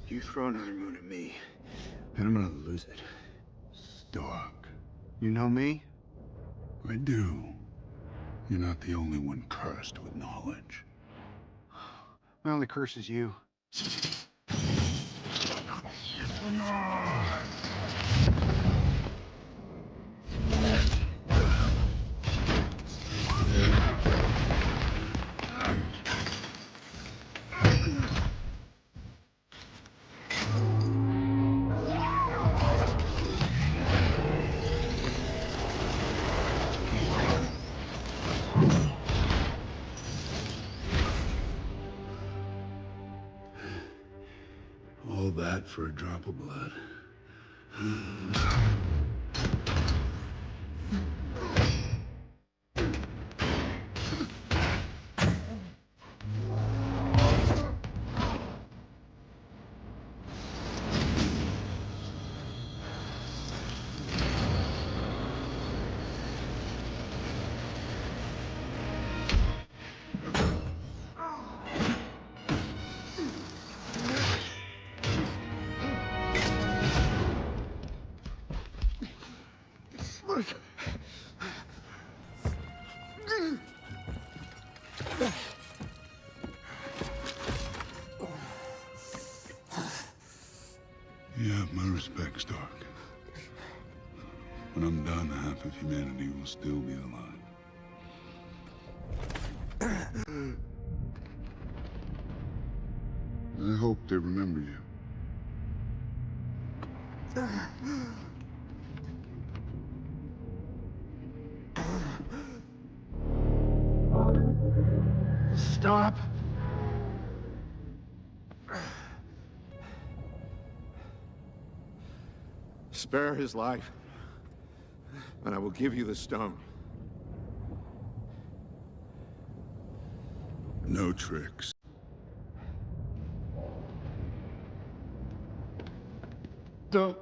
You throw another moon at me, and I'm gonna lose it. Stark. You know me? I do. You're not the only one cursed with knowledge. My only curse is you. All that for a drop of blood. You have my respect, Stark. When I'm done, half of humanity will still be alive. I hope they remember you. Stop! Spare his life, and I will give you the stone. No tricks. Don't.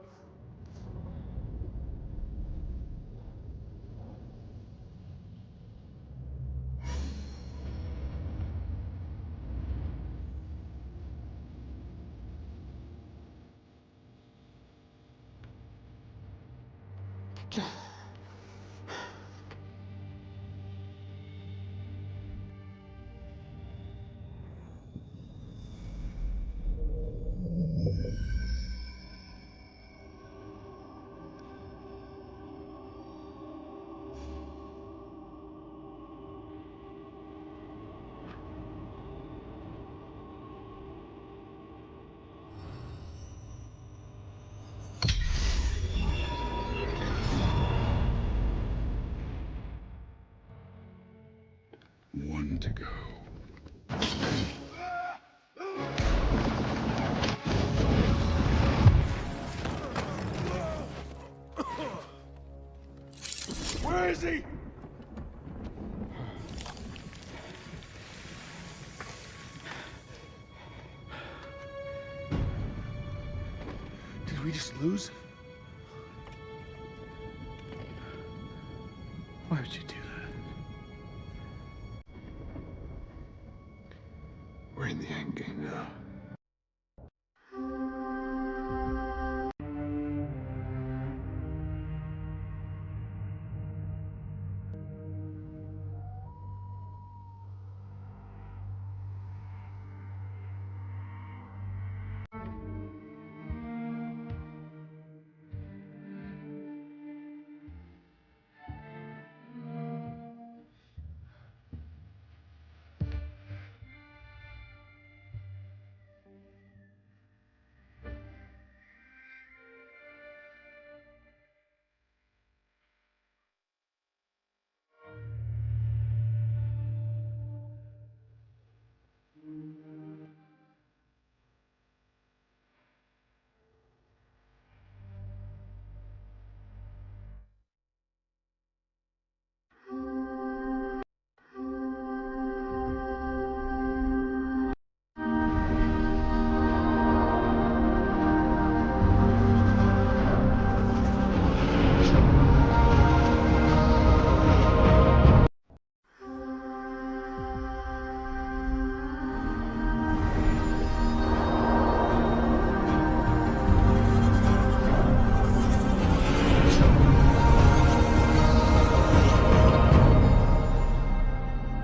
One to go. Where is he? Did we just lose? Why would you do that? We're in the end game now.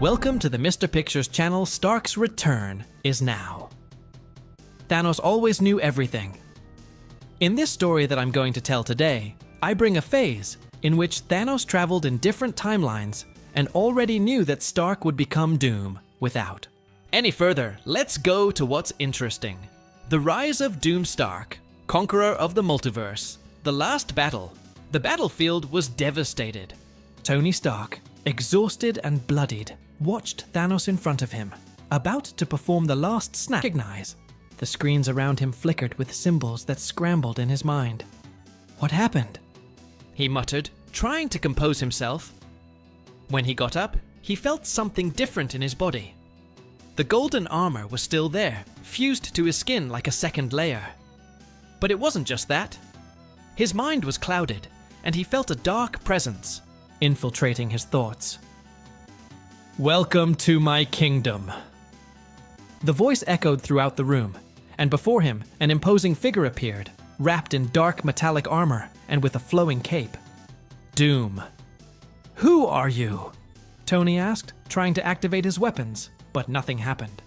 Welcome to the Mr. Pictures channel. Stark's return is now. Thanos always knew everything. In this story that I'm going to tell today, I bring a phase in which Thanos traveled in different timelines and already knew that Stark would become Doom without. Any further, let's go to what's interesting. The rise of Doom Stark, conqueror of the multiverse. The last battle. The battlefield was devastated. Tony Stark, exhausted and bloodied, watched Thanos in front of him, about to perform the last snap. Recognize. The screens around him flickered with symbols that scrambled in his mind. What happened? He muttered, trying to compose himself. When he got up, he felt something different in his body. The golden armor was still there, fused to his skin like a second layer. But it wasn't just that. His mind was clouded, and he felt a dark presence infiltrating his thoughts. Welcome to my kingdom. The voice echoed throughout the room, and before him, an imposing figure appeared, wrapped in dark metallic armor and with a flowing cape. Doom. Who are you? Tony asked, trying to activate his weapons, but nothing happened.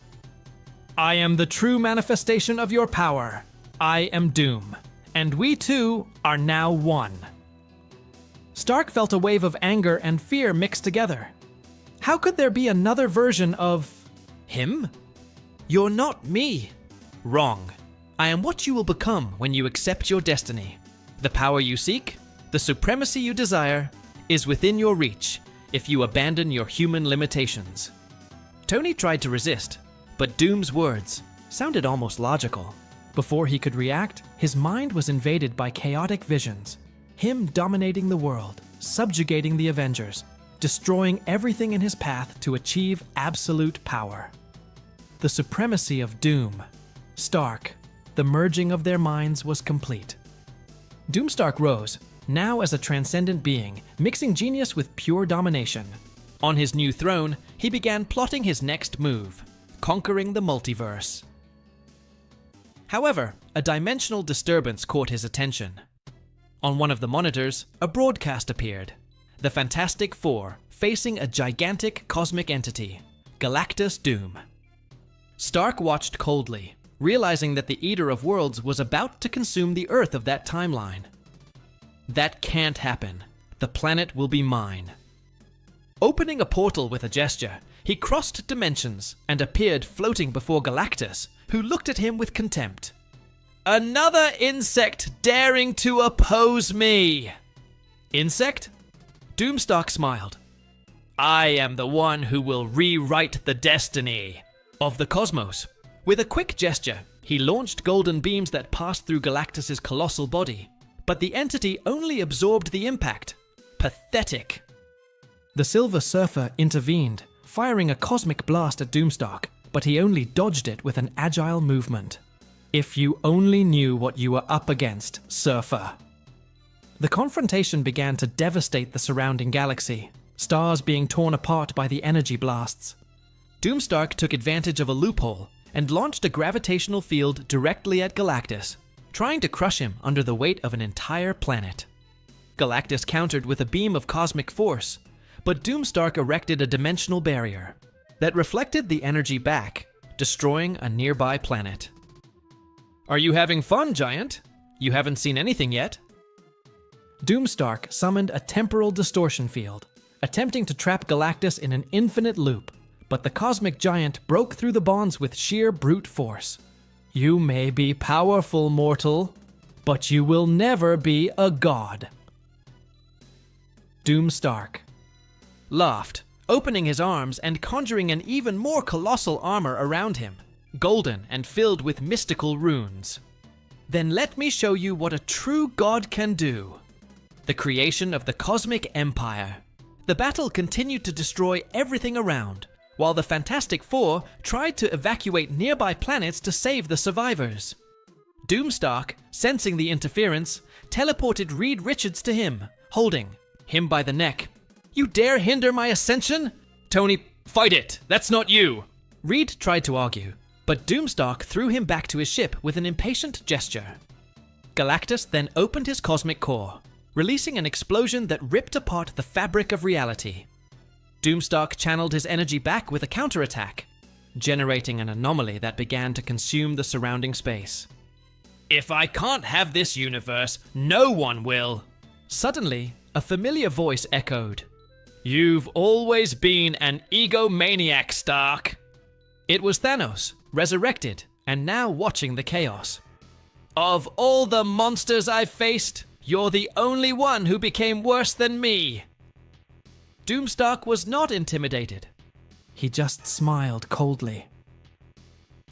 I am the true manifestation of your power. I am Doom, and we two are now one. Stark felt a wave of anger and fear mixed together. How could there be another version of him? You're not me. Wrong. I am what you will become when you accept your destiny. The power you seek, the supremacy you desire, is within your reach if you abandon your human limitations. Tony tried to resist, but Doom's words sounded almost logical. Before he could react, his mind was invaded by chaotic visions. Him dominating the world, subjugating the Avengers, destroying everything in his path to achieve absolute power. The supremacy of Doom. Stark. The merging of their minds was complete. Doomstark rose, now as a transcendent being, mixing genius with pure domination. On his new throne, he began plotting his next move, conquering the multiverse. However, a dimensional disturbance caught his attention. On one of the monitors, a broadcast appeared. The Fantastic Four facing a gigantic cosmic entity, Galactus Doom. Stark watched coldly, realizing that the Eater of Worlds was about to consume the Earth of that timeline. That can't happen. The planet will be mine. Opening a portal with a gesture, he crossed dimensions and appeared floating before Galactus, who looked at him with contempt. Another insect daring to oppose me! Insect? Doomstark smiled. I am the one who will rewrite the destiny of the cosmos. With a quick gesture, he launched golden beams that passed through Galactus's colossal body, but the entity only absorbed the impact. Pathetic. The Silver Surfer intervened, firing a cosmic blast at Doomstark, but he only dodged it with an agile movement. If you only knew what you were up against, Surfer. The confrontation began to devastate the surrounding galaxy, stars being torn apart by the energy blasts. Doomstark took advantage of a loophole and launched a gravitational field directly at Galactus, trying to crush him under the weight of an entire planet. Galactus countered with a beam of cosmic force, but Doomstark erected a dimensional barrier that reflected the energy back, destroying a nearby planet. Are you having fun, Giant? You haven't seen anything yet. Doomstark summoned a temporal distortion field, attempting to trap Galactus in an infinite loop, but the cosmic giant broke through the bonds with sheer brute force. You may be powerful, mortal, but you will never be a god. Doomstark laughed, opening his arms and conjuring an even more colossal armor around him, golden and filled with mystical runes. Then let me show you what a true god can do. The creation of the Cosmic Empire. The battle continued to destroy everything around, while the Fantastic Four tried to evacuate nearby planets to save the survivors. Doomstark, sensing the interference, teleported Reed Richards to him, holding him by the neck. You dare hinder my ascension? Tony, fight it! That's not you! Reed tried to argue, but Doomstark threw him back to his ship with an impatient gesture. Galactus then opened his cosmic core, releasing an explosion that ripped apart the fabric of reality. Doomstark channeled his energy back with a counterattack, generating an anomaly that began to consume the surrounding space. If I can't have this universe, no one will. Suddenly, a familiar voice echoed. You've always been an egomaniac, Stark. It was Thanos, resurrected, and now watching the chaos. Of all the monsters I've faced, you're the only one who became worse than me. Doomstark was not intimidated. He just smiled coldly.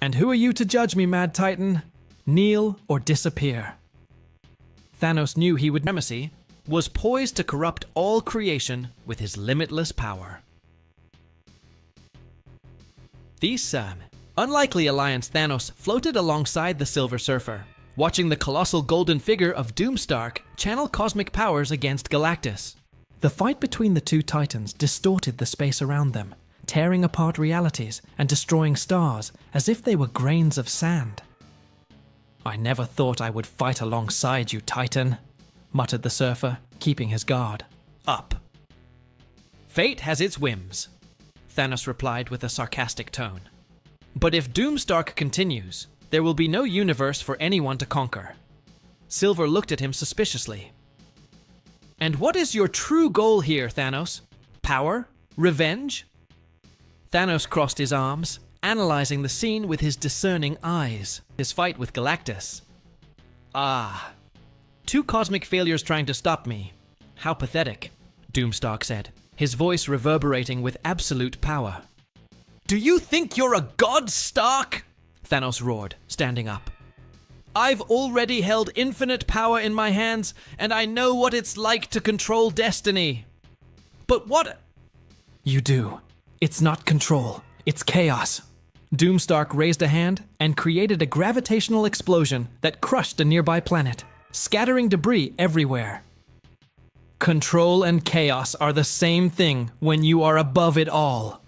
And who are you to judge me, Mad Titan? Kneel or disappear. Thanos knew he would. Supremacy was poised to corrupt all creation with his limitless power. The unlikely alliance Thanos floated alongside the Silver Surfer, watching the colossal golden figure of Doomstark channel cosmic powers against Galactus. The fight between the two titans distorted the space around them, tearing apart realities and destroying stars as if they were grains of sand. I never thought I would fight alongside you, Titan, muttered the Surfer, keeping his guard up. Fate has its whims, Thanos replied with a sarcastic tone. But if Doomstark continues, there will be no universe for anyone to conquer. Silver looked at him suspiciously. And what is your true goal here, Thanos? Power? Revenge? Thanos crossed his arms, analyzing the scene with his discerning eyes. His fight with Galactus. Two cosmic failures trying to stop me. How pathetic, Doomstark said, his voice reverberating with absolute power. Do you think you're a god, Stark? Thanos roared, standing up. I've already held infinite power in my hands, and I know what it's like to control destiny. But what? You do. It's not control, it's chaos. Doomstark raised a hand and created a gravitational explosion that crushed a nearby planet, scattering debris everywhere. Control and chaos are the same thing when you are above it all.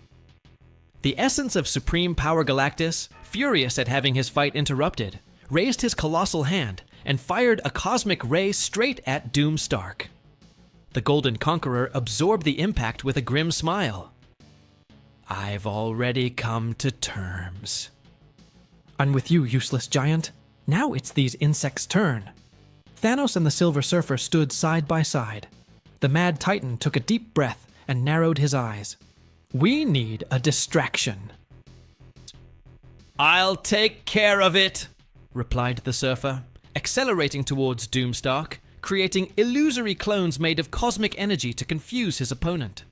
The essence of Supreme Power Galactus, furious at having his fight interrupted, raised his colossal hand and fired a cosmic ray straight at Doomstark. The Golden Conqueror absorbed the impact with a grim smile. I've already come to terms. I'm with you, useless giant. Now it's these insects' turn. Thanos and the Silver Surfer stood side by side. The Mad Titan took a deep breath and narrowed his eyes. We need a distraction. I'll take care of it, replied the Surfer, accelerating towards Doomstark, creating illusory clones made of cosmic energy to confuse his opponent.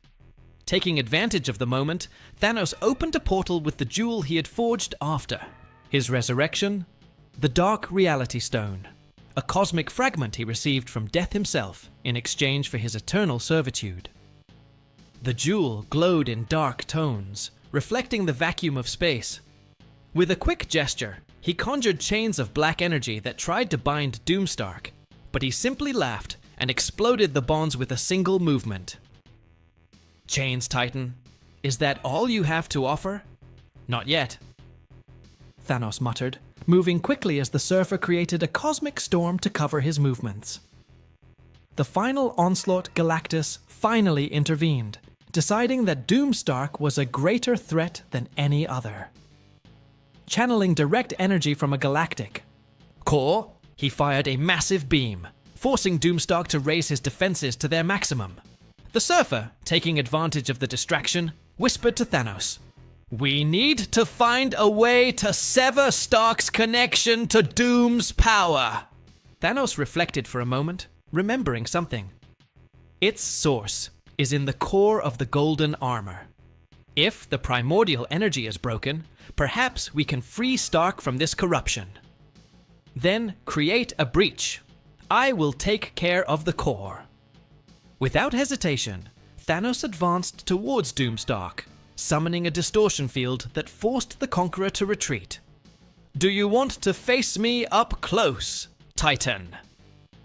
Taking advantage of the moment, Thanos opened a portal with the jewel he had forged after his resurrection, the Dark Reality Stone, a cosmic fragment he received from Death himself in exchange for his eternal servitude. The jewel glowed in dark tones, reflecting the vacuum of space. With a quick gesture, he conjured chains of black energy that tried to bind Doomstark, but he simply laughed and exploded the bonds with a single movement. Chains, Titan. Is that all you have to offer? Not yet. Thanos muttered, moving quickly as the Surfer created a cosmic storm to cover his movements. The final onslaught Galactus finally intervened, deciding that Doomstark was a greater threat than any other. Channeling direct energy from a galactic core, he fired a massive beam, forcing Doomstark to raise his defenses to their maximum. The Surfer, taking advantage of the distraction, whispered to Thanos, "We need to find a way to sever Stark's connection to Doom's power." Thanos reflected for a moment, remembering something. Its source is in the core of the golden armor. If the primordial energy is broken, perhaps we can free Stark from this corruption. Then create a breach. I will take care of the core. Without hesitation, Thanos advanced towards Doomstark, summoning a distortion field that forced the Conqueror to retreat. Do you want to face me up close, Titan?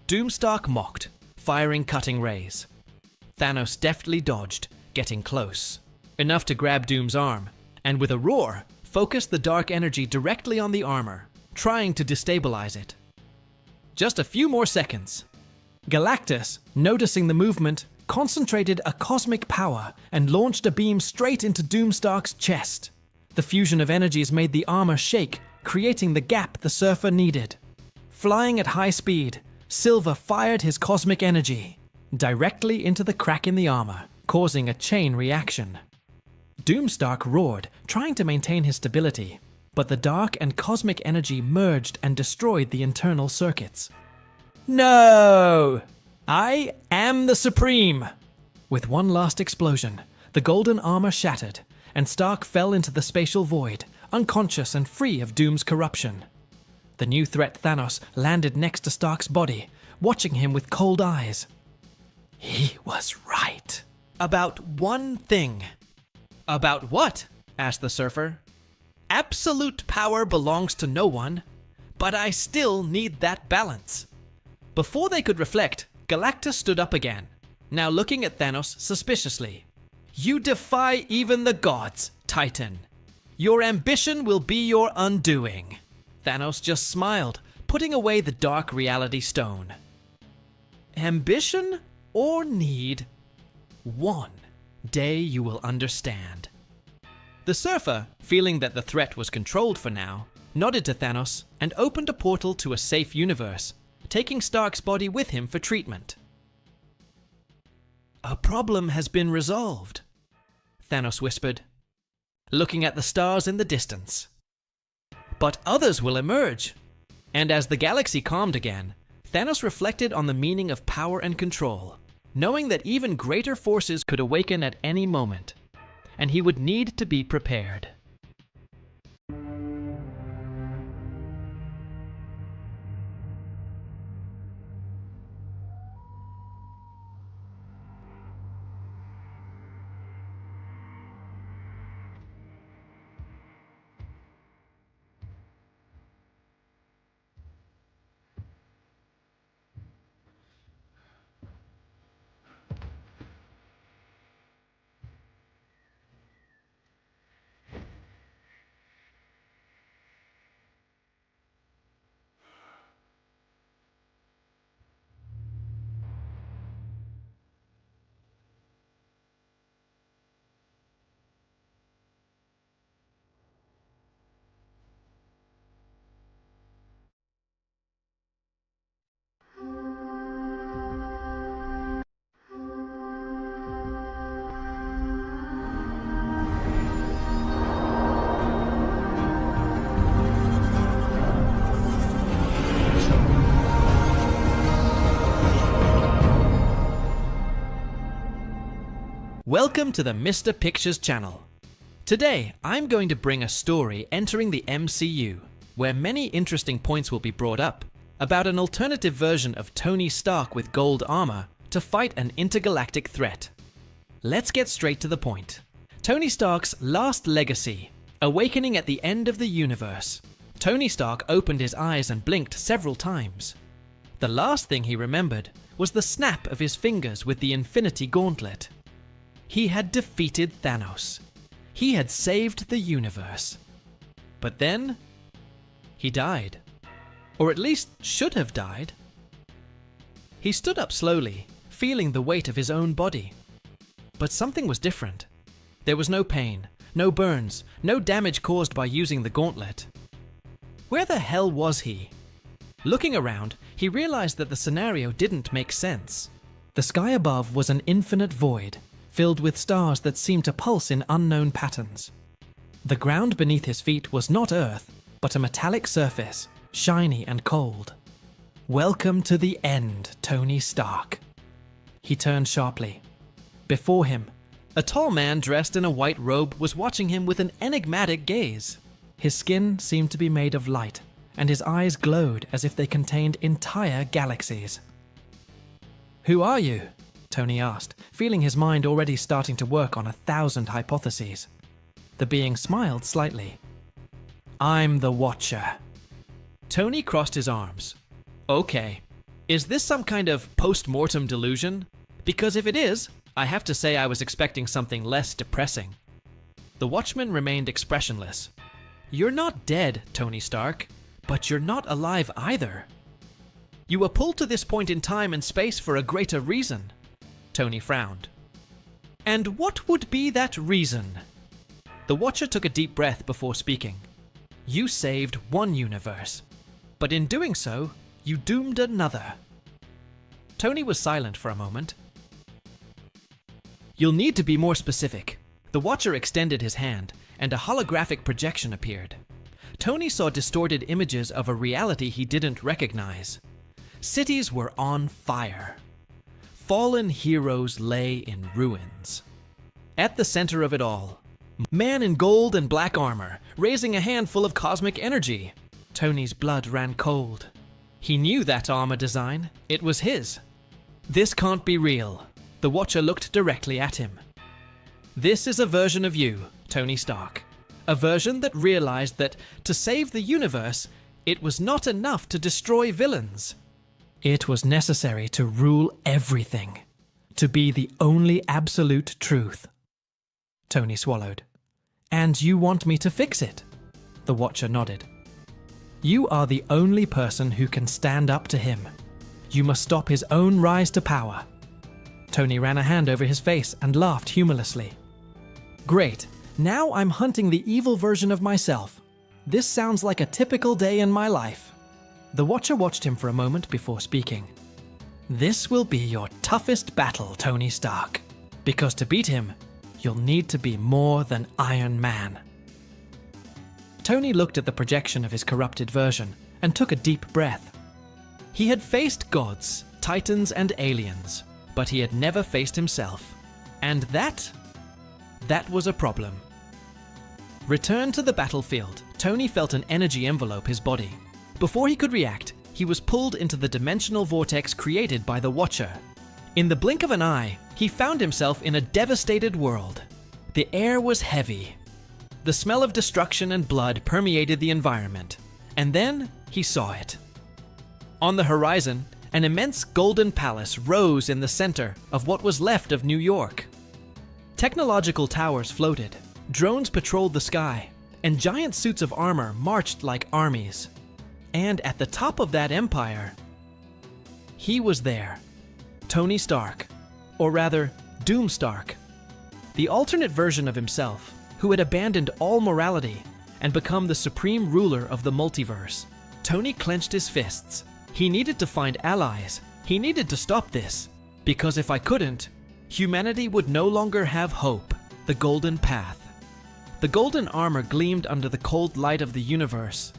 Doomstark mocked, firing cutting rays. Thanos deftly dodged, getting close, enough to grab Doom's arm, and with a roar, focused the dark energy directly on the armor, trying to destabilize it. Just a few more seconds. Galactus, noticing the movement, concentrated a cosmic power and launched a beam straight into Doomstark's chest. The fusion of energies made the armor shake, creating the gap the Surfer needed. Flying at high speed, Silver fired his cosmic energy directly into the crack in the armor, causing a chain reaction. Doomstark roared, trying to maintain his stability, but the dark and cosmic energy merged and destroyed the internal circuits. No! I am the Supreme! With one last explosion, the golden armor shattered, and Stark fell into the spatial void, unconscious and free of Doom's corruption. The new threat Thanos landed next to Stark's body, watching him with cold eyes. He was right. About one thing. About what? Asked the Surfer. Absolute power belongs to no one, but I still need that balance. Before they could reflect, Galactus stood up again, now looking at Thanos suspiciously. You defy even the gods, Titan. Your ambition will be your undoing. Thanos just smiled, putting away the dark reality stone. Ambition or need? One day you will understand. The Surfer, feeling that the threat was controlled for now, nodded to Thanos and opened a portal to a safe universe, taking Stark's body with him for treatment. A problem has been resolved, Thanos whispered, looking at the stars in the distance. But others will emerge. And as the galaxy calmed again, Thanos reflected on the meaning of power and control, knowing that even greater forces could awaken at any moment, and he would need to be prepared. Welcome to the Mr. Pictures channel. Today, I'm going to bring a story entering the MCU, where many interesting points will be brought up, about an alternative version of Tony Stark with gold armor to fight an intergalactic threat. Let's get straight to the point. Tony Stark's last legacy, awakening at the end of the universe. Tony Stark opened his eyes and blinked several times. The last thing he remembered was the snap of his fingers with the Infinity Gauntlet. He had defeated Thanos. He had saved the universe. But then, he died. Or at least should have died. He stood up slowly, feeling the weight of his own body. But something was different. There was no pain, no burns, no damage caused by using the gauntlet. Where the hell was he? Looking around, he realized that the scenario didn't make sense. The sky above was an infinite void, filled with stars that seemed to pulse in unknown patterns. The ground beneath his feet was not Earth, but a metallic surface, shiny and cold. Welcome to the end, Tony Stark. He turned sharply. Before him, a tall man dressed in a white robe was watching him with an enigmatic gaze. His skin seemed to be made of light, and his eyes glowed as if they contained entire galaxies. Who are you? Tony asked, feeling his mind already starting to work on 1,000 hypotheses. The being smiled slightly. I'm the Watcher. Tony crossed his arms. Okay, is this some kind of post-mortem delusion? Because if it is, I have to say I was expecting something less depressing. The Watchman remained expressionless. You're not dead, Tony Stark, but you're not alive either. You were pulled to this point in time and space for a greater reason. Tony frowned. And what would be that reason? The Watcher took a deep breath before speaking. You saved one universe, but in doing so, you doomed another. Tony was silent for a moment. You'll need to be more specific. The Watcher extended his hand, and a holographic projection appeared. Tony saw distorted images of a reality he didn't recognize. Cities were on fire. Fallen heroes lay in ruins. At the center of it all, man in gold and black armor, raising a handful of cosmic energy. Tony's blood ran cold. He knew that armor design. It was his. This can't be real. The Watcher looked directly at him. This is a version of you, Tony Stark. A version that realized that to save the universe, it was not enough to destroy villains. It was necessary to rule everything, to be the only absolute truth. Tony swallowed. And you want me to fix it? The Watcher nodded. You are the only person who can stand up to him. You must stop his own rise to power. Tony ran a hand over his face and laughed humorlessly. Great, now I'm hunting the evil version of myself. This sounds like a typical day in my life. The Watcher watched him for a moment before speaking. This will be your toughest battle, Tony Stark. Because to beat him, you'll need to be more than Iron Man. Tony looked at the projection of his corrupted version and took a deep breath. He had faced gods, titans, and aliens, but he had never faced himself. And that was a problem. Returned to the battlefield, Tony felt an energy envelope his body. Before he could react, he was pulled into the dimensional vortex created by the Watcher. In the blink of an eye, he found himself in a devastated world. The air was heavy. The smell of destruction and blood permeated the environment. And then he saw it. On the horizon, an immense golden palace rose in the center of what was left of New York. Technological towers floated, drones patrolled the sky, and giant suits of armor marched like armies. And at the top of that empire, he was there. Tony Stark, or rather, Doom Stark. The alternate version of himself, who had abandoned all morality and become the supreme ruler of the multiverse. Tony clenched his fists. He needed to find allies. He needed to stop this. Because if I couldn't, humanity would no longer have hope, the golden path. The golden armor gleamed under the cold light of the universe.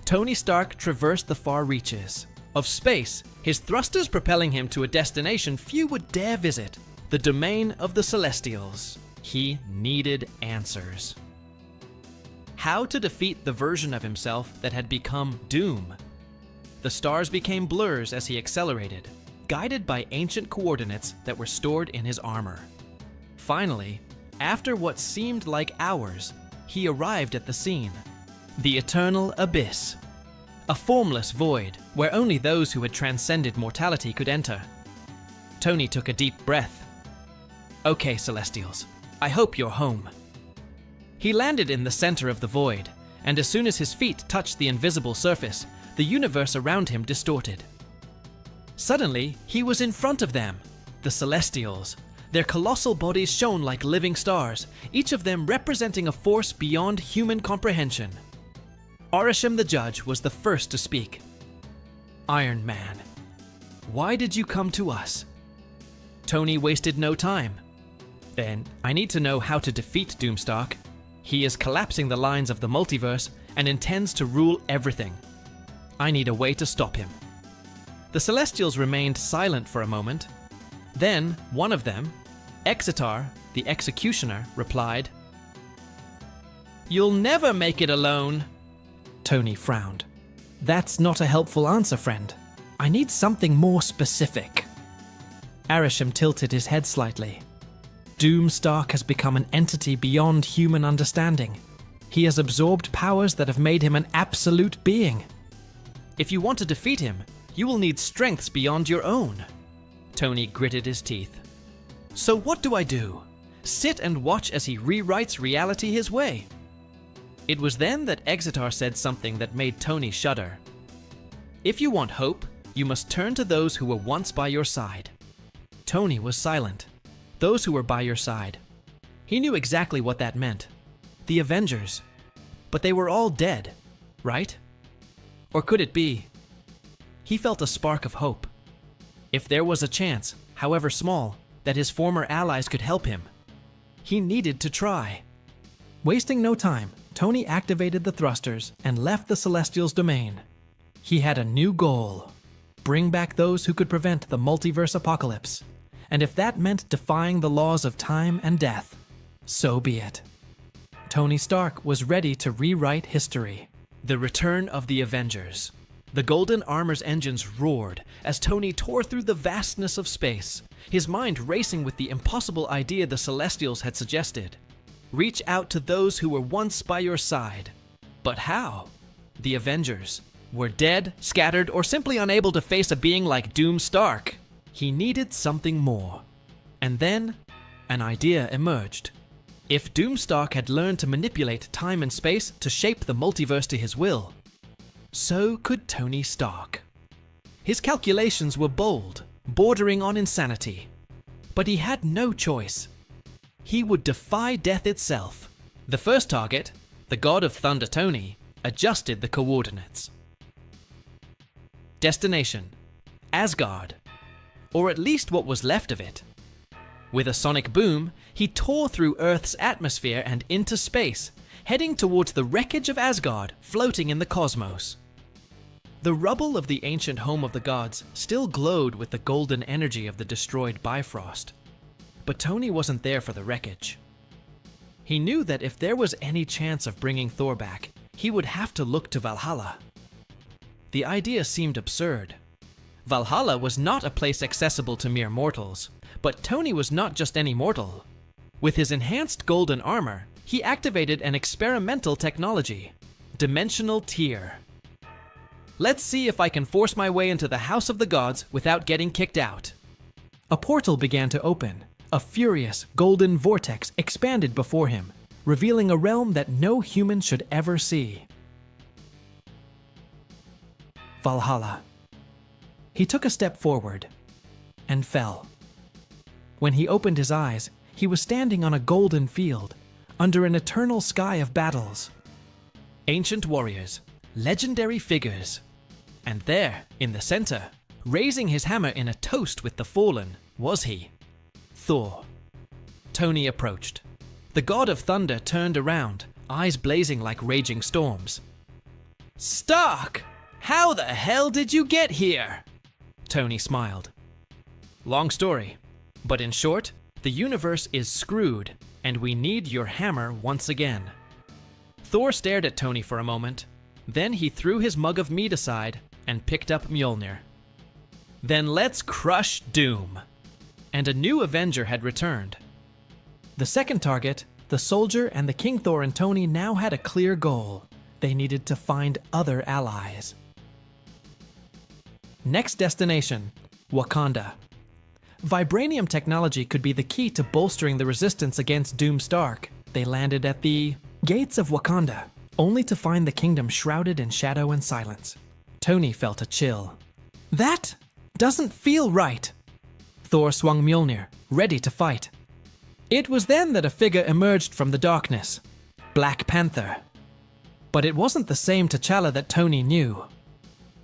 Tony Stark traversed the far reaches of space, his thrusters propelling him to a destination few would dare visit, the domain of the Celestials. He needed answers. How to defeat the version of himself that had become Doom? The stars became blurs as he accelerated, guided by ancient coordinates that were stored in his armor. Finally, after what seemed like hours, he arrived at the scene. The eternal abyss. A formless void where only those who had transcended mortality could enter. Tony took a deep breath. Okay, Celestials, I hope you're home. He landed in the center of the void, and as soon as his feet touched the invisible surface, the universe around him distorted. Suddenly, he was in front of them, the Celestials. Their colossal bodies shone like living stars, each of them representing a force beyond human comprehension. Arishem the Judge was the first to speak. Iron Man, why did you come to us? Tony wasted no time. Then, I need to know how to defeat Doomstark. He is collapsing the lines of the multiverse and intends to rule everything. I need a way to stop him. The Celestials remained silent for a moment. Then, one of them, Exitar, the Executioner, replied, You'll never make it alone. Tony frowned. That's not a helpful answer, friend. I need something more specific. Arishem tilted his head slightly. Doomstark has become an entity beyond human understanding. He has absorbed powers that have made him an absolute being. If you want to defeat him, you will need strengths beyond your own. Tony gritted his teeth. So what do I do? Sit and watch as he rewrites reality his way? It was then that Exitar said something that made Tony shudder. If you want hope, you must turn to those who were once by your side. Tony was silent. Those who were by your side. He knew exactly what that meant. The Avengers. But they were all dead, right? Or could it be? He felt a spark of hope. If there was a chance, however small, that his former allies could help him, he needed to try. Wasting no time, Tony activated the thrusters and left the Celestials' domain. He had a new goal: bring back those who could prevent the multiverse apocalypse. And if that meant defying the laws of time and death, so be it. Tony Stark was ready to rewrite history. The return of the Avengers. The Golden Armor's engines roared as Tony tore through the vastness of space, his mind racing with the impossible idea the Celestials had suggested. Reach out to those who were once by your side. But how? The Avengers were dead, scattered, or simply unable to face a being like Doom Stark. He needed something more. And then, an idea emerged. If Doom Stark had learned to manipulate time and space to shape the multiverse to his will, so could Tony Stark. His calculations were bold, bordering on insanity. But he had no choice. He would defy death itself. The first target, the God of Thunder Tony, adjusted the coordinates. Destination: Asgard. Or at least what was left of it. With a sonic boom, he tore through Earth's atmosphere and into space, heading towards the wreckage of Asgard floating in the cosmos. The rubble of the ancient home of the gods still glowed with the golden energy of the destroyed Bifrost. But Tony wasn't there for the wreckage. He knew that if there was any chance of bringing Thor back, he would have to look to Valhalla. The idea seemed absurd. Valhalla was not a place accessible to mere mortals, but Tony was not just any mortal. With his enhanced golden armor, he activated an experimental technology: Dimensional Tier. Let's see if I can force my way into the House of the Gods without getting kicked out. A portal began to open. A furious golden vortex expanded before him, revealing a realm that no human should ever see. Valhalla. He took a step forward and fell. When he opened his eyes, he was standing on a golden field, under an eternal sky of battles. Ancient warriors, legendary figures. And there, in the center, raising his hammer in a toast with the fallen, was he, Thor. Tony approached. The God of Thunder turned around, eyes blazing like raging storms. "Stark! How the hell did you get here?" Tony smiled. Long story, but in short, the universe is screwed, and we need your hammer once again. Thor stared at Tony for a moment, then he threw his mug of mead aside and picked up Mjolnir. Then let's crush Doom. And a new Avenger had returned. The second target, the soldier and the King Thor and Tony now had a clear goal. They needed to find other allies. Next destination, Wakanda. Vibranium technology could be the key to bolstering the resistance against Doom Stark. They landed at the gates of Wakanda, only to find the kingdom shrouded in shadow and silence. Tony felt a chill. That doesn't feel right. Thor swung Mjolnir, ready to fight. It was then that a figure emerged from the darkness. Black Panther. But it wasn't the same T'Challa that Tony knew.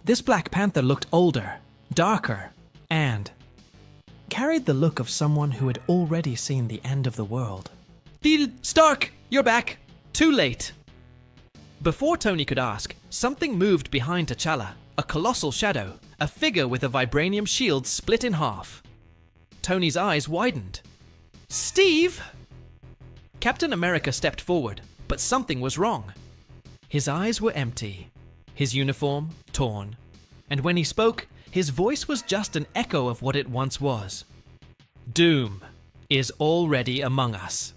This Black Panther looked older, darker, and carried the look of someone who had already seen the end of the world. Stark, you're back. Too late. Before Tony could ask, something moved behind T'Challa, a colossal shadow, a figure with a vibranium shield split in half. Tony's eyes widened. Steve! Captain America stepped forward, but something was wrong. His eyes were empty, his uniform torn, and when he spoke, his voice was just an echo of what it once was. Doom is already among us.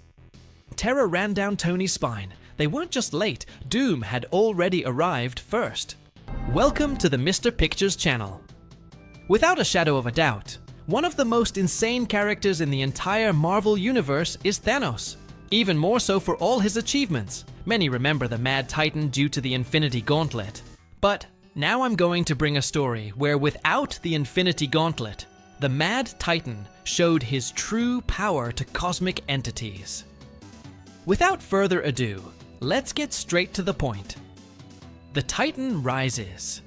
Terror ran down Tony's spine. They weren't just late, Doom had already arrived first. Welcome to the Mr. Pictures channel. Without a shadow of a doubt, one of the most insane characters in the entire Marvel universe is Thanos. Even more so for all his achievements. Many remember the Mad Titan due to the Infinity Gauntlet. But now I'm going to bring a story where without the Infinity Gauntlet, the Mad Titan showed his true power to cosmic entities. Without further ado, let's get straight to the point. The Titan rises.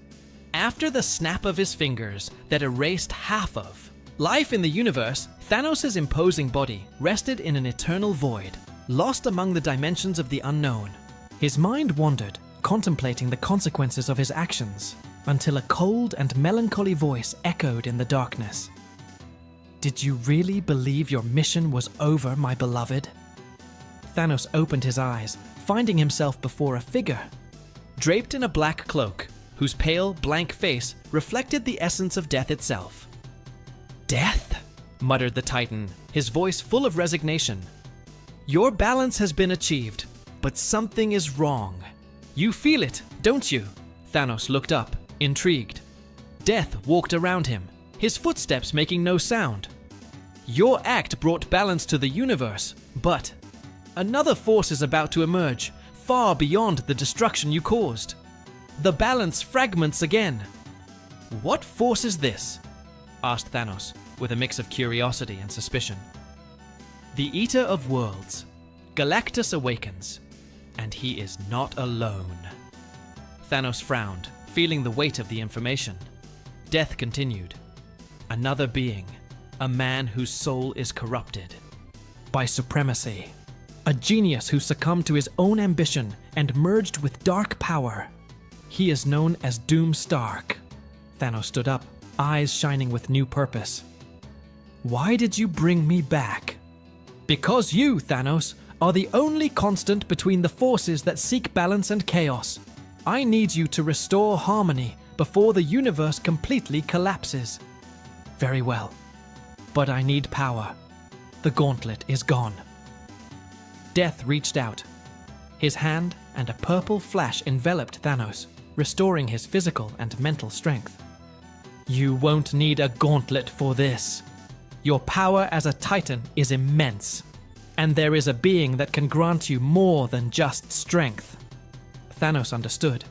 After the snap of his fingers that erased half of life in the universe, Thanos' imposing body rested in an eternal void, lost among the dimensions of the unknown. His mind wandered, contemplating the consequences of his actions, until a cold and melancholy voice echoed in the darkness. "Did you really believe your mission was over, my beloved?" Thanos opened his eyes, finding himself before a figure, draped in a black cloak, whose pale, blank face reflected the essence of death itself. "Death?" muttered the Titan, his voice full of resignation. "Your balance has been achieved, but something is wrong. You feel it, don't you?" Thanos looked up, intrigued. Death walked around him, his footsteps making no sound. "Your act brought balance to the universe, but another force is about to emerge, far beyond the destruction you caused. The balance fragments again." "What force is this?" asked Thanos, with a mix of curiosity and suspicion. "The Eater of Worlds. Galactus awakens, and he is not alone." Thanos frowned, feeling the weight of the information. Death continued. "Another being, a man whose soul is corrupted by supremacy. A genius who succumbed to his own ambition and merged with dark power. He is known as Doom Stark." Thanos stood up, eyes shining with new purpose. "Why did you bring me back?" "Because you, Thanos, are the only constant between the forces that seek balance and chaos. I need you to restore harmony before the universe completely collapses." "Very well, but I need power. The gauntlet is gone." Death reached out. His hand and a purple flash enveloped Thanos, restoring his physical and mental strength. "You won't need a gauntlet for this. Your power as a Titan is immense, and there is a being that can grant you more than just strength." Thanos understood.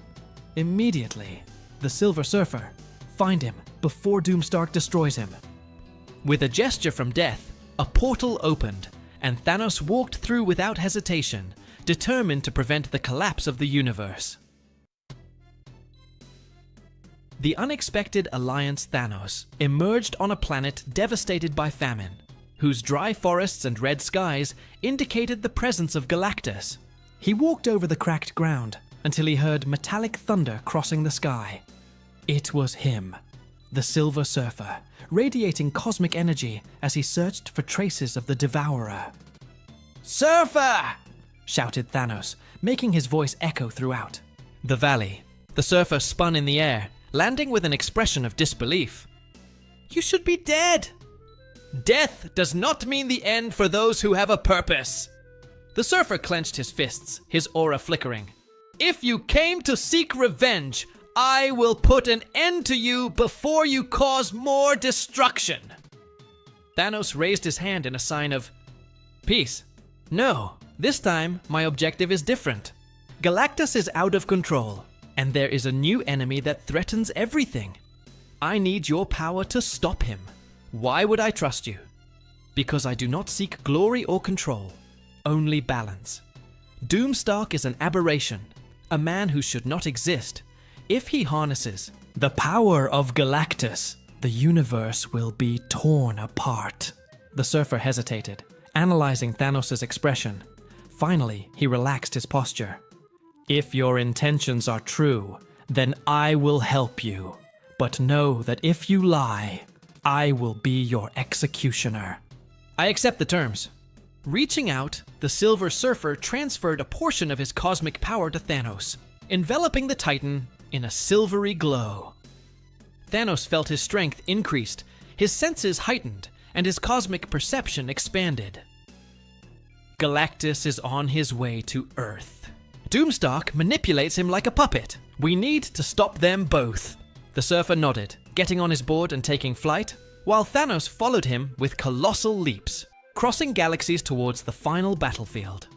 Immediately, the Silver Surfer. Find him before Doomstark destroys him. With a gesture from Death, a portal opened, and Thanos walked through without hesitation, determined to prevent the collapse of the universe. The unexpected Alliance Thanos emerged on a planet devastated by famine, whose dry forests and red skies indicated the presence of Galactus. He walked over the cracked ground until he heard metallic thunder crossing the sky. It was him, the Silver Surfer, radiating cosmic energy as he searched for traces of the Devourer. "Surfer!" shouted Thanos, making his voice echo throughout the valley. The Surfer spun in the air, landing with an expression of disbelief. "You should be dead!" "Death does not mean the end for those who have a purpose." The Surfer clenched his fists, his aura flickering. "If you came to seek revenge, I will put an end to you before you cause more destruction." Thanos raised his hand in a sign of peace. "No, this time my objective is different. Galactus is out of control, and there is a new enemy that threatens everything. I need your power to stop him. Why would I trust you? Because I do not seek glory or control, only balance. Doomstark is an aberration, a man who should not exist. If he harnesses the power of Galactus, the universe will be torn apart." The Surfer hesitated, analyzing Thanos' expression. Finally, he relaxed his posture. "If your intentions are true, then I will help you. But know that if you lie, I will be your executioner." "I accept the terms." Reaching out, the Silver Surfer transferred a portion of his cosmic power to Thanos, enveloping the Titan in a silvery glow. Thanos felt his strength increased, his senses heightened, and his cosmic perception expanded. Galactus is on his way to Earth. Doomstark manipulates him like a puppet. We need to stop them both. The Surfer nodded, getting on his board and taking flight, while Thanos followed him with colossal leaps, crossing galaxies towards the final battlefield.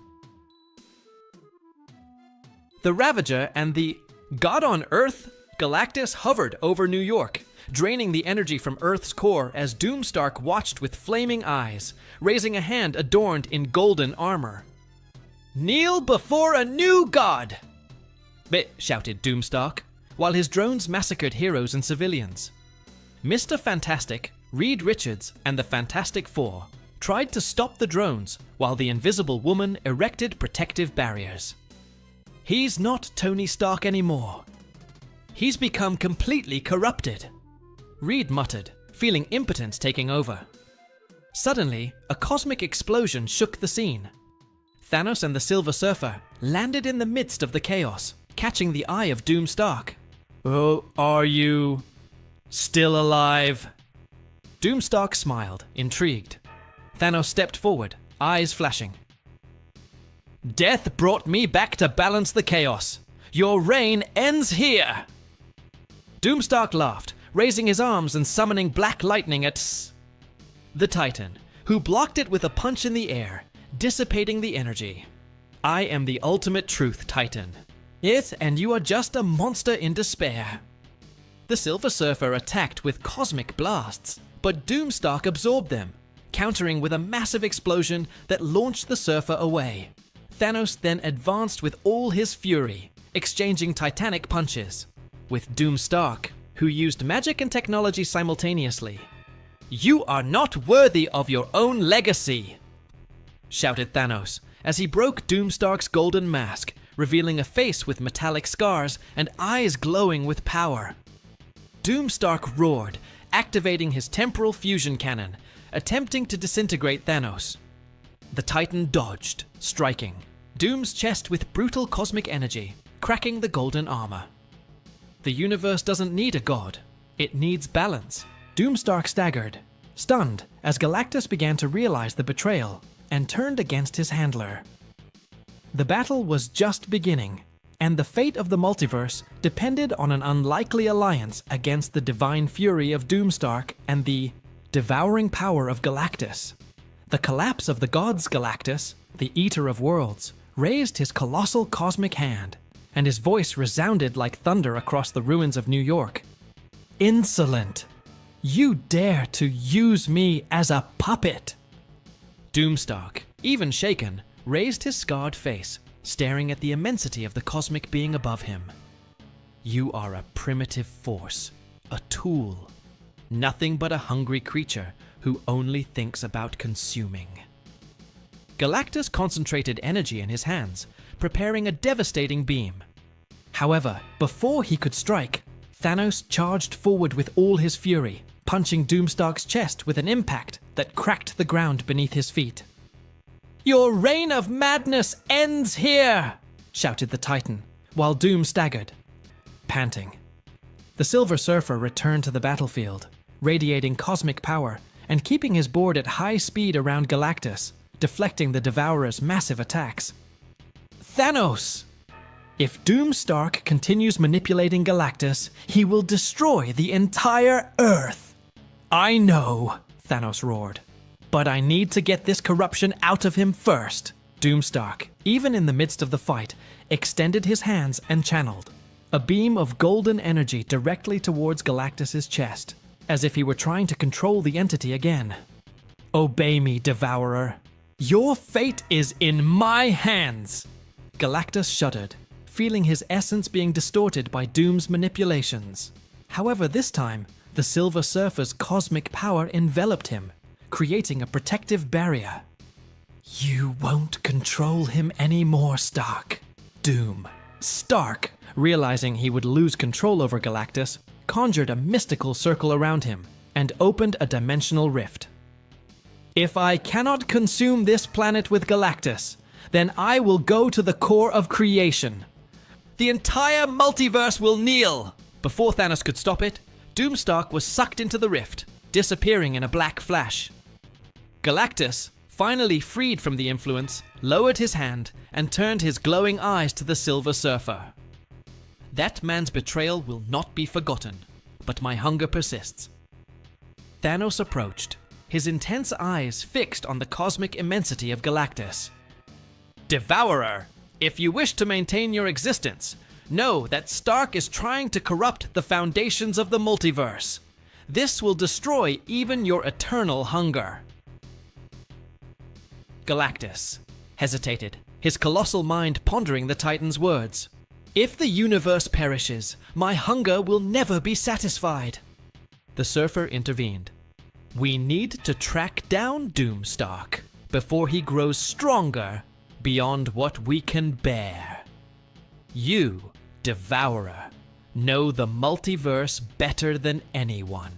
The Ravager and the God on Earth, Galactus hovered over New York, draining the energy from Earth's core as Doomstark watched with flaming eyes, raising a hand adorned in golden armor. "Kneel before a new god!" shouted Doomstark, while his drones massacred heroes and civilians. Mr. Fantastic, Reed Richards, and the Fantastic Four tried to stop the drones while the Invisible Woman erected protective barriers. "He's not Tony Stark anymore. He's become completely corrupted," Reed muttered, feeling impotence taking over. Suddenly, a cosmic explosion shook the scene. Thanos and the Silver Surfer landed in the midst of the chaos, catching the eye of Doomstark. "Oh, are you still alive?" Doomstark smiled, intrigued. Thanos stepped forward, eyes flashing. "Death brought me back to balance the chaos. Your reign ends here." Doomstark laughed, raising his arms and summoning black lightning at the Titan, who blocked it with a punch in the air, dissipating the energy. "I am the ultimate truth, Titan. It, and you are just a monster in despair." The Silver Surfer attacked with cosmic blasts, but Doomstark absorbed them, countering with a massive explosion that launched the Surfer away. Thanos then advanced with all his fury, exchanging titanic punches, with Doomstark, who used magic and technology simultaneously. "You are not worthy of your own legacy!" shouted Thanos, as he broke Doomstark's golden mask, revealing a face with metallic scars and eyes glowing with power. Doomstark roared, activating his temporal fusion cannon, attempting to disintegrate Thanos. The Titan dodged, striking Doom's chest with brutal cosmic energy, cracking the golden armor. The universe doesn't need a god, it needs balance. Doomstark staggered, stunned, as Galactus began to realize the betrayal and turned against his handler. The battle was just beginning, and the fate of the multiverse depended on an unlikely alliance against the divine fury of Doomstark and the devouring power of Galactus. The collapse of the gods Galactus, the Eater of Worlds, raised his colossal cosmic hand, and his voice resounded like thunder across the ruins of New York. "Insolent! You dare to use me as a puppet!" Doomstark, even shaken, raised his scarred face, staring at the immensity of the cosmic being above him. "You are a primitive force, a tool, nothing but a hungry creature who only thinks about consuming." Galactus concentrated energy in his hands, preparing a devastating beam. However, before he could strike, Thanos charged forward with all his fury, punching Doomstark's chest with an impact that cracked the ground beneath his feet. "Your reign of madness ends here!" shouted the Titan, while Doom staggered, panting. The Silver Surfer returned to the battlefield, radiating cosmic power and keeping his board at high speed around Galactus, deflecting the Devourer's massive attacks. "Thanos! If Doomstark continues manipulating Galactus, he will destroy the entire Earth." "I know," Thanos roared, "but I need to get this corruption out of him first." Doomstark, even in the midst of the fight, extended his hands and channeled a beam of golden energy directly towards Galactus's chest, as if he were trying to control the entity again. "Obey me, Devourer. Your fate is in my hands." Galactus shuddered, feeling his essence being distorted by Doom's manipulations. However, this time, the Silver Surfer's cosmic power enveloped him, creating a protective barrier. "You won't control him anymore, Stark." Stark, realizing he would lose control over Galactus, conjured a mystical circle around him and opened a dimensional rift. "If I cannot consume this planet with Galactus, then I will go to the core of creation. The entire multiverse will kneel!" Before Thanos could stop it, Doomstark was sucked into the rift, disappearing in a black flash. Galactus, finally freed from the influence, lowered his hand and turned his glowing eyes to the Silver Surfer. "That man's betrayal will not be forgotten, but my hunger persists." Thanos approached, his intense eyes fixed on the cosmic immensity of Galactus. "Devourer, if you wish to maintain your existence, know that Stark is trying to corrupt the foundations of the multiverse. This will destroy even your eternal hunger. Galactus hesitated, his colossal mind pondering the Titan's words. If the universe perishes, my hunger will never be satisfied. The Surfer intervened. We need to track down Doomstark before he grows stronger beyond what we can bear. You, Devourer, know the multiverse better than anyone.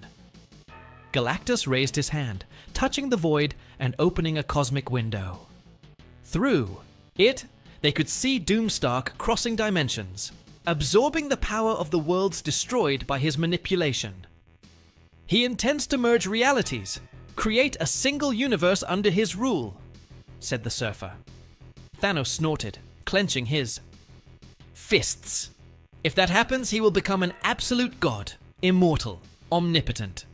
Galactus raised his hand, touching the void and opening a cosmic window. Through it, they could see Doomstark crossing dimensions, absorbing the power of the worlds destroyed by his manipulation. He intends to merge realities, create a single universe under his rule, said the Surfer. Thanos snorted, clenching his fists. If that happens, he will become an absolute god, immortal, omnipotent.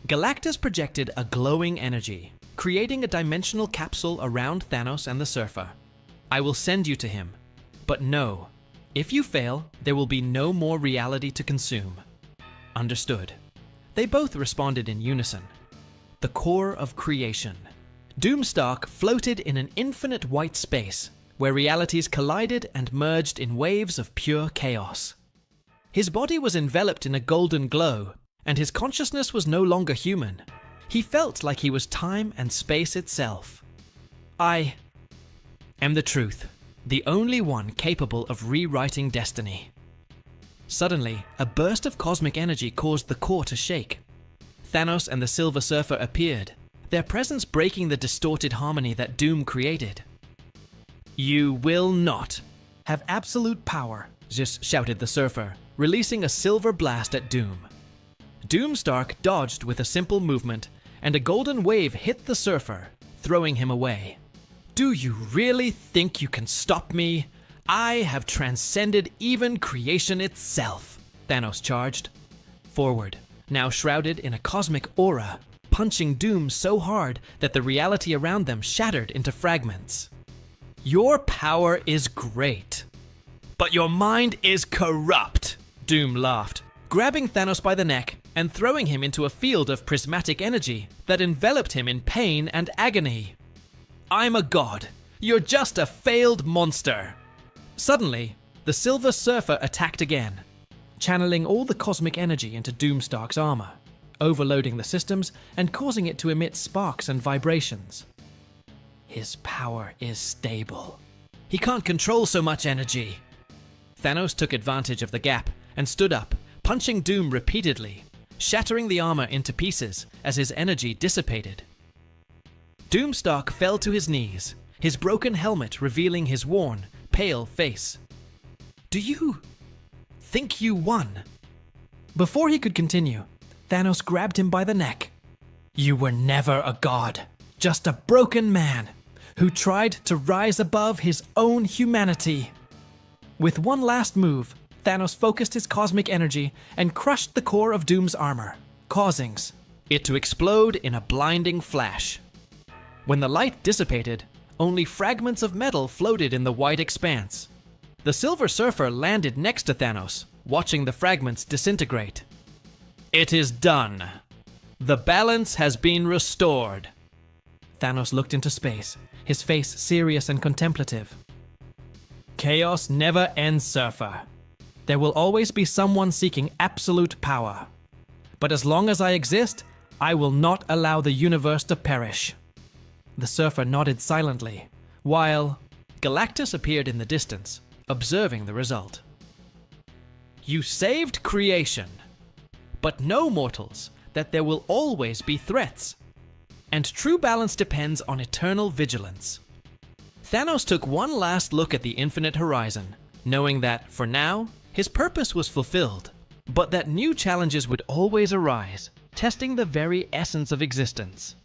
Galactus projected a glowing energy, creating a dimensional capsule around Thanos and the Surfer. I will send you to him, but know, if you fail, there will be no more reality to consume. Understood. They both responded in unison. The core of creation. Doomstark floated in an infinite white space, where realities collided and merged in waves of pure chaos. His body was enveloped in a golden glow, and his consciousness was no longer human. He felt like he was time and space itself. I am the truth, the only one capable of rewriting destiny. Suddenly, a burst of cosmic energy caused the core to shake. Thanos and the Silver Surfer appeared, their presence breaking the distorted harmony that Doom created. You will not have absolute power, just shouted the Surfer, releasing a silver blast at Doom. Doomstark dodged with a simple movement, and a golden wave hit the Surfer, throwing him away. Do you really think you can stop me? I have transcended even creation itself, Thanos charged. Forward, now shrouded in a cosmic aura, punching Doom so hard that the reality around them shattered into fragments. Your power is great, but your mind is corrupt, Doom laughed, grabbing Thanos by the neck and throwing him into a field of prismatic energy that enveloped him in pain and agony. I'm a god. You're just a failed monster. Suddenly, the Silver Surfer attacked again, channeling all the cosmic energy into Doomstark's armor, overloading the systems and causing it to emit sparks and vibrations. His power is stable. He can't control so much energy. Thanos took advantage of the gap and stood up, punching Doom repeatedly, shattering the armor into pieces as his energy dissipated. Doomstark fell to his knees, his broken helmet revealing his worn, pale face. Do you think you won? Before he could continue, Thanos grabbed him by the neck. You were never a god, just a broken man who tried to rise above his own humanity. With one last move, Thanos focused his cosmic energy and crushed the core of Doom's armor, causing it to explode in a blinding flash. When the light dissipated, only fragments of metal floated in the white expanse. The Silver Surfer landed next to Thanos, watching the fragments disintegrate. It is done. The balance has been restored. Thanos looked into space, his face serious and contemplative. Chaos never ends, Surfer. There will always be someone seeking absolute power. But as long as I exist, I will not allow the universe to perish. The Surfer nodded silently, while Galactus appeared in the distance, observing the result. You saved creation, but know, mortals, that there will always be threats, and true balance depends on eternal vigilance. Thanos took one last look at the infinite horizon, knowing that, for now, his purpose was fulfilled, but that new challenges would always arise, testing the very essence of existence.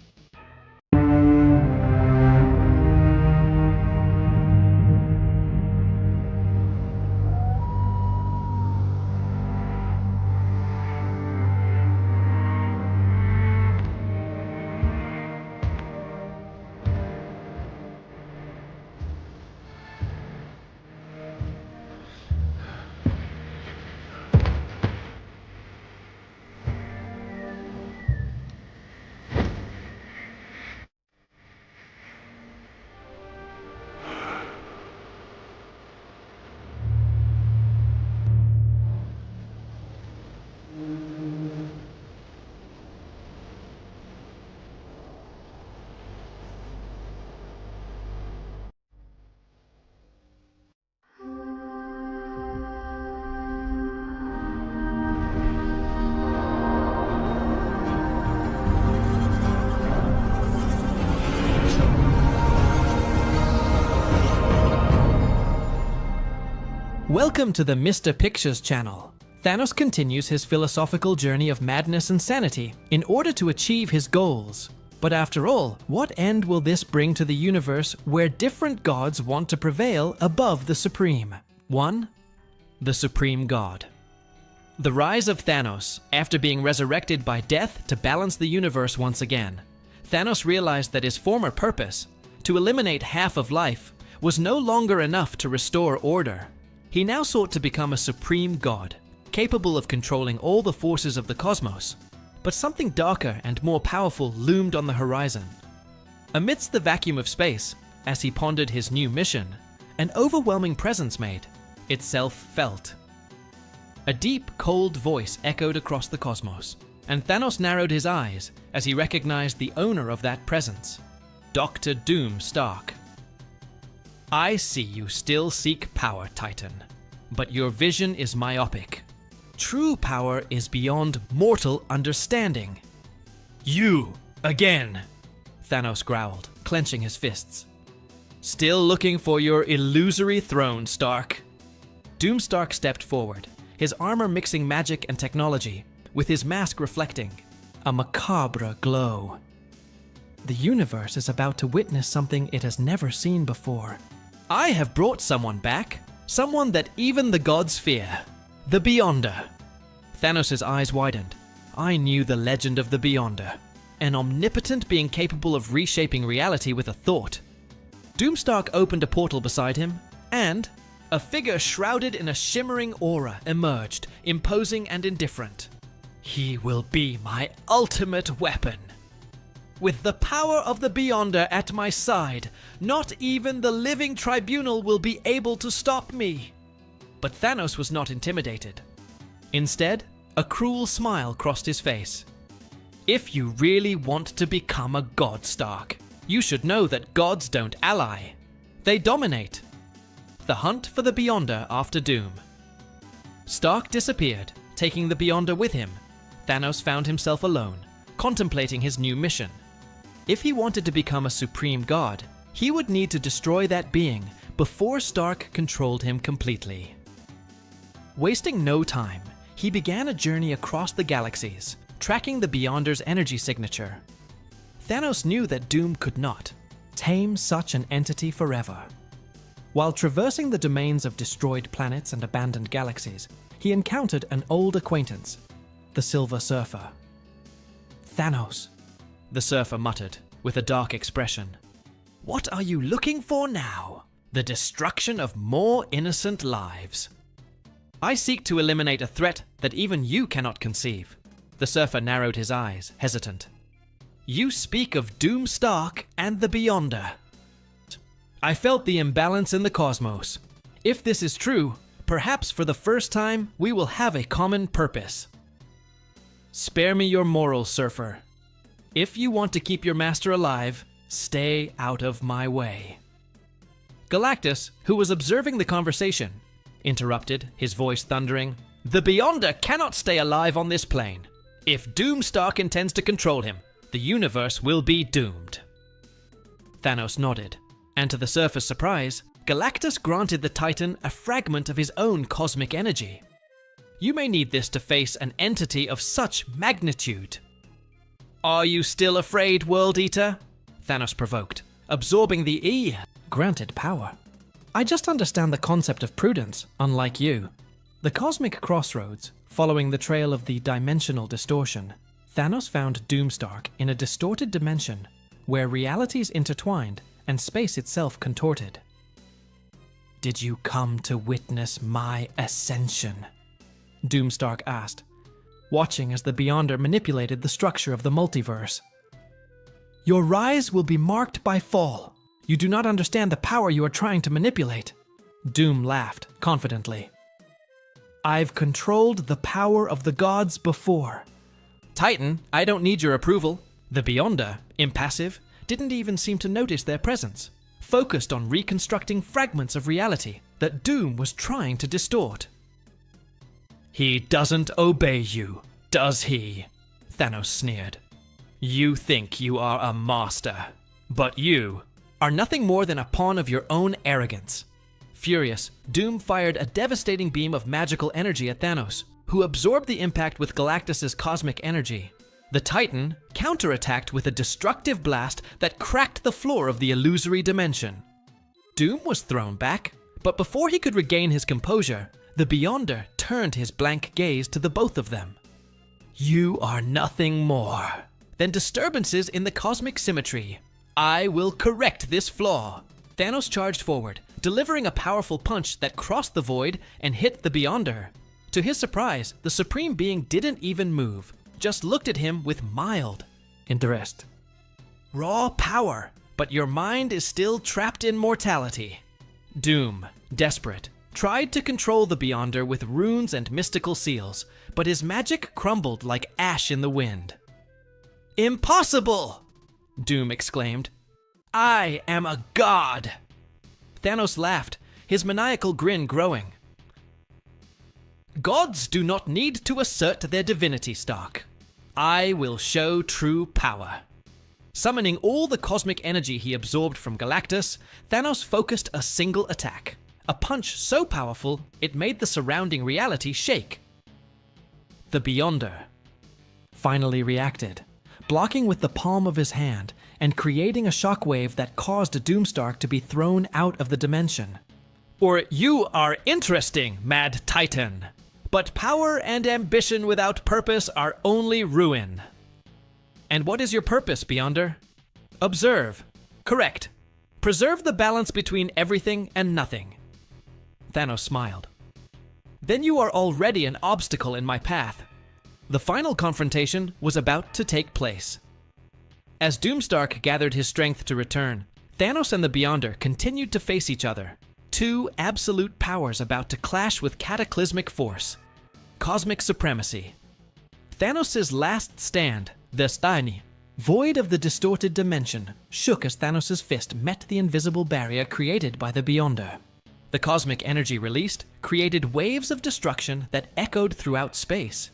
Welcome to the Mr. Pictures channel. Thanos continues his philosophical journey of madness and sanity in order to achieve his goals. But after all, what end will this bring to the universe where different gods want to prevail above the Supreme? 1. The Supreme God. The rise of Thanos, after being resurrected by death to balance the universe once again. Thanos realized that his former purpose, to eliminate half of life, was no longer enough to restore order. He now sought to become a supreme god, capable of controlling all the forces of the cosmos. But something darker and more powerful loomed on the horizon. Amidst the vacuum of space, as he pondered his new mission, an overwhelming presence made itself felt. A deep, cold voice echoed across the cosmos, and Thanos narrowed his eyes as he recognized the owner of that presence, Dr. Doom Stark. I see you still seek power, Titan, but your vision is myopic. True power is beyond mortal understanding. You, again, Thanos growled, clenching his fists. Still looking for your illusory throne, Stark. Doomstark stepped forward, his armor mixing magic and technology, with his mask reflecting a macabre glow. The universe is about to witness something it has never seen before. I have brought someone back, someone that even the gods fear. The Beyonder. Thanos' eyes widened. I knew the legend of the Beyonder, an omnipotent being capable of reshaping reality with a thought. Doomstark opened a portal beside him, and a figure shrouded in a shimmering aura emerged, imposing and indifferent. He will be my ultimate weapon. With the power of the Beyonder at my side, not even the living tribunal will be able to stop me. But Thanos was not intimidated. Instead, a cruel smile crossed his face. If you really want to become a god, Stark, you should know that gods don't ally. They dominate. The hunt for the Beyonder after Doom. Stark disappeared, taking the Beyonder with him. Thanos found himself alone, contemplating his new mission. If he wanted to become a supreme god, he would need to destroy that being before Stark controlled him completely. Wasting no time, he began a journey across the galaxies, tracking the Beyonder's energy signature. Thanos knew that Doom could not tame such an entity forever. While traversing the domains of destroyed planets and abandoned galaxies, he encountered an old acquaintance, the Silver Surfer. Thanos, the Surfer muttered, with a dark expression. What are you looking for now? The destruction of more innocent lives. I seek to eliminate a threat that even you cannot conceive. The Surfer narrowed his eyes, hesitant. You speak of Doom Stark and the Beyonder. I felt the imbalance in the cosmos. If this is true, perhaps for the first time we will have a common purpose. Spare me your morals, Surfer. If you want to keep your master alive, stay out of my way. Galactus, who was observing the conversation, interrupted, his voice thundering. The Beyonder cannot stay alive on this plane. If Doomstark intends to control him, the universe will be doomed. Thanos nodded, and to the Surfer's surprise, Galactus granted the Titan a fragment of his own cosmic energy. You may need this to face an entity of such magnitude. Are you still afraid, World Eater? Thanos provoked, absorbing the granted power. I just understand the concept of prudence, unlike you. The cosmic crossroads, following the trail of the dimensional distortion, Thanos found Doomstark in a distorted dimension where realities intertwined and space itself contorted. Did you come to witness my ascension? Doomstark asked, watching as the Beyonder manipulated the structure of the multiverse. Your rise will be marked by fall. You do not understand the power you are trying to manipulate. Doom laughed confidently. I've controlled the power of the gods before. Titan, I don't need your approval. The Beyonder, impassive, didn't even seem to notice their presence, focused on reconstructing fragments of reality that Doom was trying to distort. He doesn't obey you, does he? Thanos sneered. You think you are a master, but you are nothing more than a pawn of your own arrogance. Furious, Doom fired a devastating beam of magical energy at Thanos, who absorbed the impact with Galactus's cosmic energy. The Titan counterattacked with a destructive blast that cracked the floor of the illusory dimension. Doom was thrown back, but before he could regain his composure, the Beyonder turned his blank gaze to the both of them. "You are nothing more than disturbances in the cosmic symmetry. I will correct this flaw." Thanos charged forward, delivering a powerful punch that crossed the void and hit the Beyonder. To his surprise, the Supreme Being didn't even move, just looked at him with mild interest. "Raw power, but your mind is still trapped in mortality." Doom, desperate, tried to control the Beyonder with runes and mystical seals, but his magic crumbled like ash in the wind. "Impossible!" Doom exclaimed. "I am a god!" Thanos laughed, his maniacal grin growing. "Gods do not need to assert their divinity, Stark. I will show true power." Summoning all the cosmic energy he absorbed from Galactus, Thanos focused a single attack. A punch so powerful, it made the surrounding reality shake. The Beyonder finally reacted, blocking with the palm of his hand and creating a shockwave that caused Doomstark to be thrown out of the dimension. "Or you are interesting, Mad Titan. But power and ambition without purpose are only ruin." "And what is your purpose, Beyonder?" "Observe. Correct. Preserve the balance between everything and nothing." Thanos smiled. "Then you are already an obstacle in my path." The final confrontation was about to take place. As Doomstark gathered his strength to return, Thanos and the Beyonder continued to face each other. Two absolute powers about to clash with cataclysmic force. Cosmic supremacy. Thanos' last stand, the Steini, void of the distorted dimension, shook as Thanos' fist met the invisible barrier created by the Beyonder. The cosmic energy released created waves of destruction that echoed throughout space.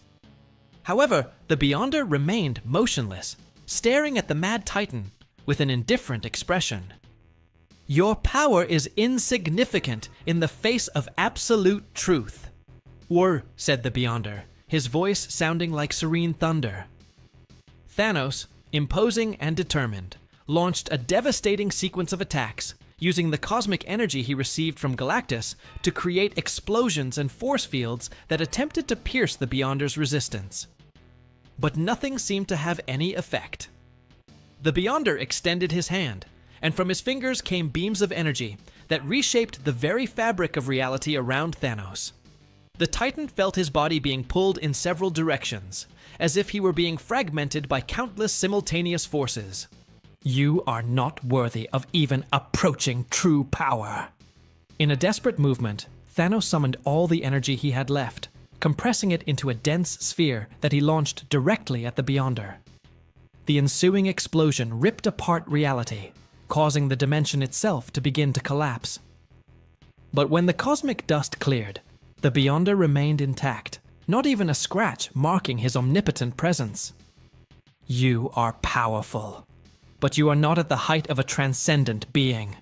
However, the Beyonder remained motionless, staring at the Mad Titan with an indifferent expression. "Your power is insignificant in the face of absolute truth." "Were," said the Beyonder, his voice sounding like serene thunder. Thanos, imposing and determined, launched a devastating sequence of attacks, using the cosmic energy he received from Galactus to create explosions and force fields that attempted to pierce the Beyonder's resistance. But nothing seemed to have any effect. The Beyonder extended his hand, and from his fingers came beams of energy that reshaped the very fabric of reality around Thanos. The Titan felt his body being pulled in several directions, as if he were being fragmented by countless simultaneous forces. "You are not worthy of even approaching true power." In a desperate movement, Thanos summoned all the energy he had left, compressing it into a dense sphere that he launched directly at the Beyonder. The ensuing explosion ripped apart reality, causing the dimension itself to begin to collapse. But when the cosmic dust cleared, the Beyonder remained intact, not even a scratch marking his omnipotent presence. "You are powerful, but you are not at the height of a transcendent being."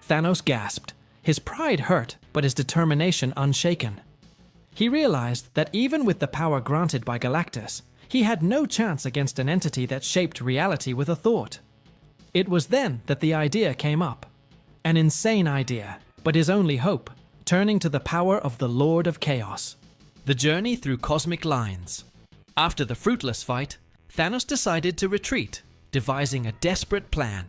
Thanos gasped, his pride hurt, but his determination unshaken. He realized that even with the power granted by Galactus, he had no chance against an entity that shaped reality with a thought. It was then that the idea came up. An insane idea, but his only hope, turning to the power of the Lord of Chaos. The journey through cosmic lines. After the fruitless fight, Thanos decided to retreat, devising a desperate plan.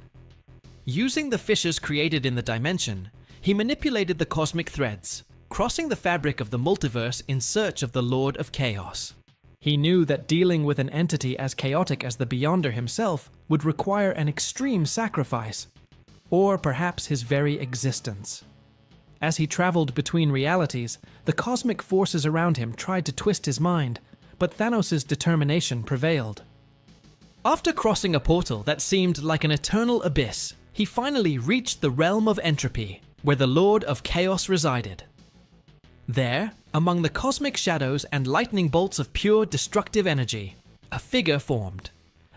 Using the fissures created in the dimension, he manipulated the cosmic threads, crossing the fabric of the multiverse in search of the Lord of Chaos. He knew that dealing with an entity as chaotic as the Beyonder himself would require an extreme sacrifice, or perhaps his very existence. As he traveled between realities, the cosmic forces around him tried to twist his mind, but Thanos' determination prevailed. After crossing a portal that seemed like an eternal abyss, he finally reached the realm of entropy, where the Lord of Chaos resided. There, among the cosmic shadows and lightning bolts of pure destructive energy, a figure formed,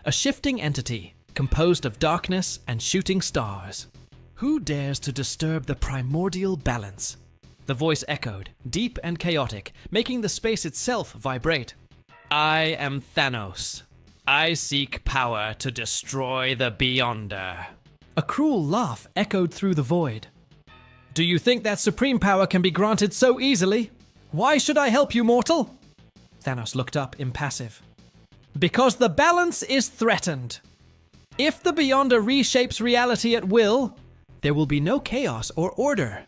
a shifting entity composed of darkness and shooting stars. Who dares to disturb the primordial balance? The voice echoed, deep and chaotic, making the space itself vibrate. I am Thanos. I seek power to destroy the Beyonder. A cruel laugh echoed through the void. Do you think that supreme power can be granted so easily? Why should I help you, mortal? Thanos looked up, impassive. Because the balance is threatened. If the Beyonder reshapes reality at will, there will be no chaos or order.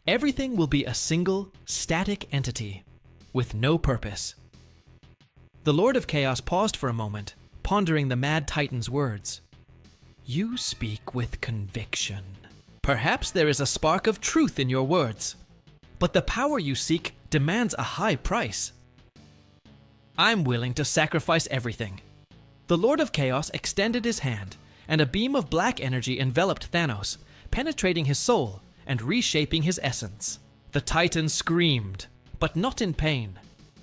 Everything will be a single, static entity, with no purpose. The Lord of Chaos paused for a moment, pondering the Mad Titan's words. You speak with conviction. Perhaps there is a spark of truth in your words, but the power you seek demands a high price. I'm willing to sacrifice everything. The Lord of Chaos extended his hand, and a beam of black energy enveloped Thanos, penetrating his soul and reshaping his essence. The Titan screamed, but not in pain.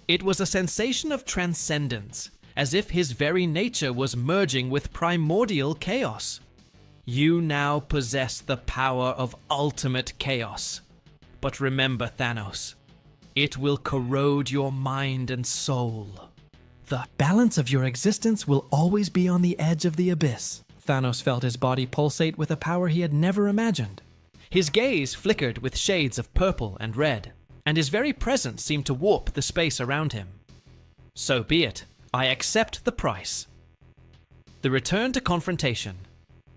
It was a sensation of transcendence, as if his very nature was merging with primordial chaos. You now possess the power of ultimate chaos. But remember, Thanos, it will corrode your mind and soul. The balance of your existence will always be on the edge of the abyss. Thanos felt his body pulsate with a power he had never imagined. His gaze flickered with shades of purple and red, and his very presence seemed to warp the space around him. So be it. I accept the price. The return to confrontation.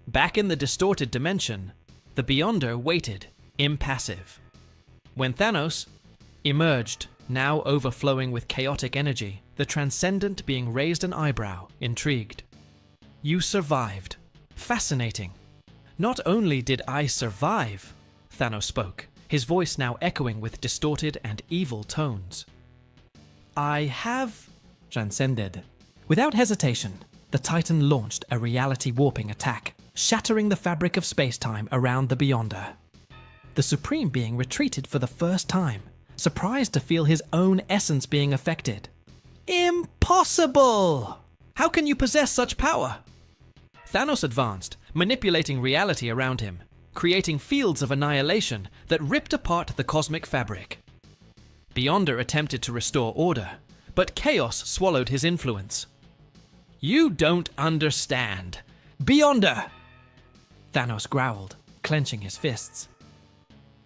Back in the distorted dimension, the Beyonder waited, impassive. When Thanos emerged, now overflowing with chaotic energy, the Transcendent being raised an eyebrow, intrigued. You survived. Fascinating. Not only did I survive, Thanos spoke, his voice now echoing with distorted and evil tones. I have transcended. Without hesitation, the Titan launched a reality-warping attack, shattering the fabric of space-time around the Beyonder. The Supreme Being retreated for the first time, surprised to feel his own essence being affected. Impossible! How can you possess such power? Thanos advanced, manipulating reality around him, creating fields of annihilation that ripped apart the cosmic fabric. Beyonder attempted to restore order, but chaos swallowed his influence. You don't understand. Beyonder! Thanos growled, clenching his fists.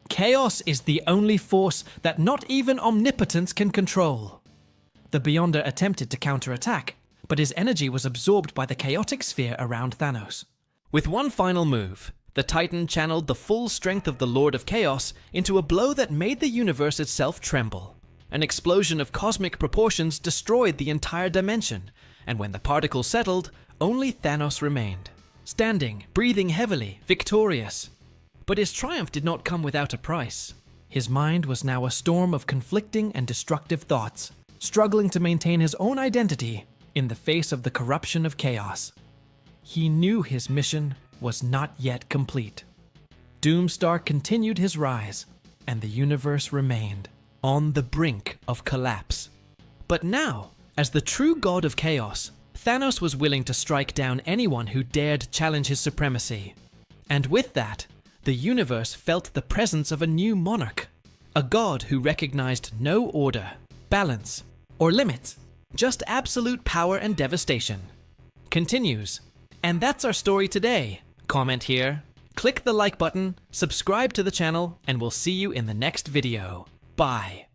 Chaos is the only force that not even omnipotence can control. The Beyonder attempted to counterattack, but his energy was absorbed by the chaotic sphere around Thanos. With one final move, the Titan channeled the full strength of the Lord of Chaos into a blow that made the universe itself tremble. An explosion of cosmic proportions destroyed the entire dimension, and when the particles settled, only Thanos remained, standing, breathing heavily, victorious. But his triumph did not come without a price. His mind was now a storm of conflicting and destructive thoughts, struggling to maintain his own identity in the face of the corruption of chaos. He knew his mission was not yet complete. Doomstar continued his rise, and the universe remained on the brink of collapse. But now, as the true god of chaos, Thanos was willing to strike down anyone who dared challenge his supremacy. And with that, the universe felt the presence of a new monarch, a god who recognized no order, balance, or limits, just absolute power and devastation. Continues. And that's our story today. Comment here, click the like button, subscribe to the channel, and we'll see you in the next video. Bye.